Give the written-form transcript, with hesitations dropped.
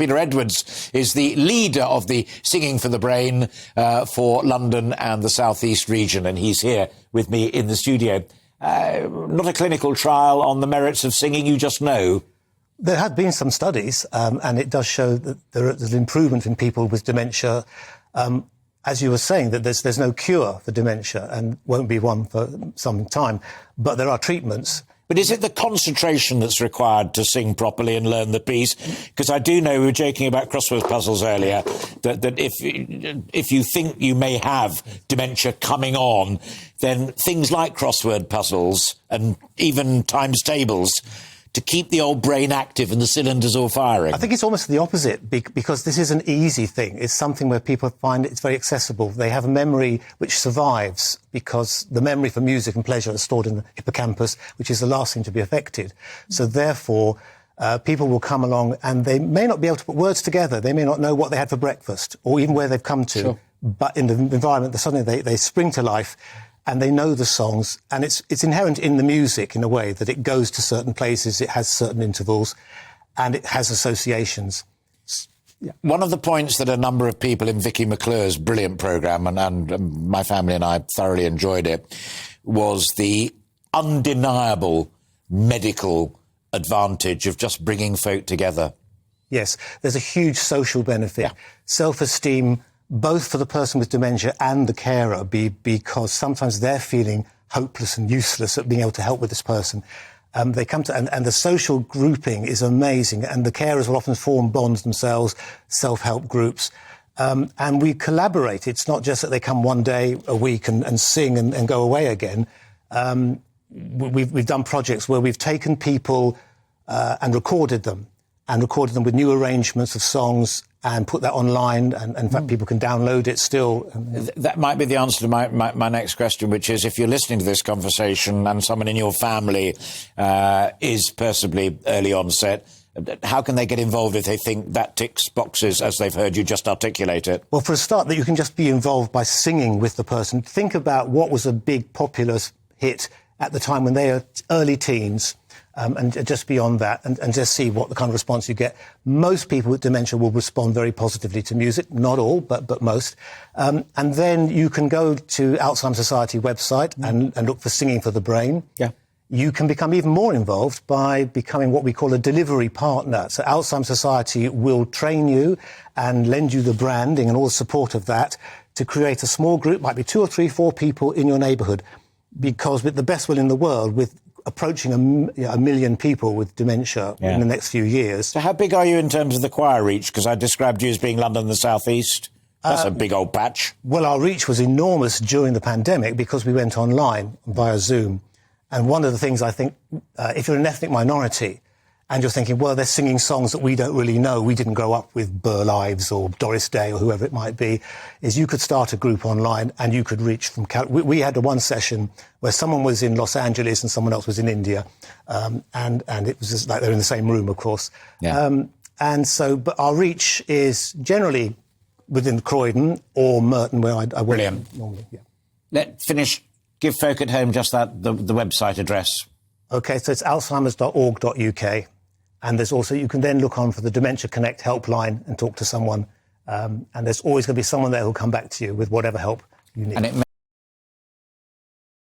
Peter Edwards is the leader of the Singing for the Brain for London and the South East region, and he's here with me in the studio. Not a clinical trial on the merits of singing, you just know. There have been some studies, and it does show that there's improvement in people with dementia. As you were saying, that there's no cure for dementia and won't be one for some time, but there are treatments. But is it the concentration that's required to sing properly and learn the piece? Because I do know, we were joking about crossword puzzles earlier, that if you think you may have dementia coming on, then things like crossword puzzles and even times tables to keep the old brain active and the cylinders all firing. I think it's almost the opposite, because this is an easy thing. It's something where people find it's very accessible. They have a memory which survives, because the memory for music and pleasure is stored in the hippocampus, which is the last thing to be affected. So therefore, people will come along and they may not be able to put words together. They may not know what they had for breakfast or even where they've come to. Sure. But in the environment, suddenly they spring to life. And they know the songs, and it's inherent in the music in a way that it goes to certain places, it has certain intervals, and it has associations. Yeah. One of the points that a number of people in Vicky McClure's brilliant programme, and my family and I thoroughly enjoyed it, was the undeniable medical advantage of just bringing folk together. Yes, there's a huge social benefit. Yeah. Self-esteem, both for the person with dementia and the carer, because sometimes they're feeling hopeless and useless at being able to help with this person. They come to, and the social grouping is amazing, and the carers will often form bonds themselves, self-help groups, and we collaborate. It's not just that they come one day a week and sing and go away again. We've done projects where we've taken people and recorded them with new arrangements of songs and put that online, and in fact people can download it still. That might be the answer to my next question, which is, if you're listening to this conversation and someone in your family is possibly early onset, how can they get involved if they think that ticks boxes as they've heard you just articulate it? Well, for a start, that you can just be involved by singing with the person. Think about what was a big popular hit at the time when they are early teens. And just beyond that, and just see what the kind of response you get. Most people with dementia will respond very positively to music, not all, but most. And then you can go to Alzheimer Society website and look for Singing for the Brain. Yeah. You can become even more involved by becoming what we call a delivery partner. So Alzheimer Society will train you and lend you the branding and all the support of that to create a small group, might be 2 or 3, 4 people in your neighbourhood, because with the best will in the world, with approaching a million people with dementia in the next few years. So how big are you in terms of the choir reach? Because I described you as being London and the South East. That's a big old patch. Well, our reach was enormous during the pandemic because we went online via Zoom. And one of the things I think, if you're an ethnic minority and you're thinking, well, they're singing songs that we don't really know, we didn't grow up with Burl Ives or Doris Day or whoever it might be, is you could start a group online and you could reach from... We had one session where someone was in Los Angeles and someone else was in India, and it was just like they're in the same room, of course. Yeah. But our reach is generally within Croydon or Merton, where I work. Brilliant. Normally. Yeah. Let's finish. Give folk at home just the website address. OK, so it's alzheimers.org.uk. And there's also, you can then look on for the Dementia Connect helpline and talk to someone. And there's always going to be someone there who'll come back to you with whatever help you need.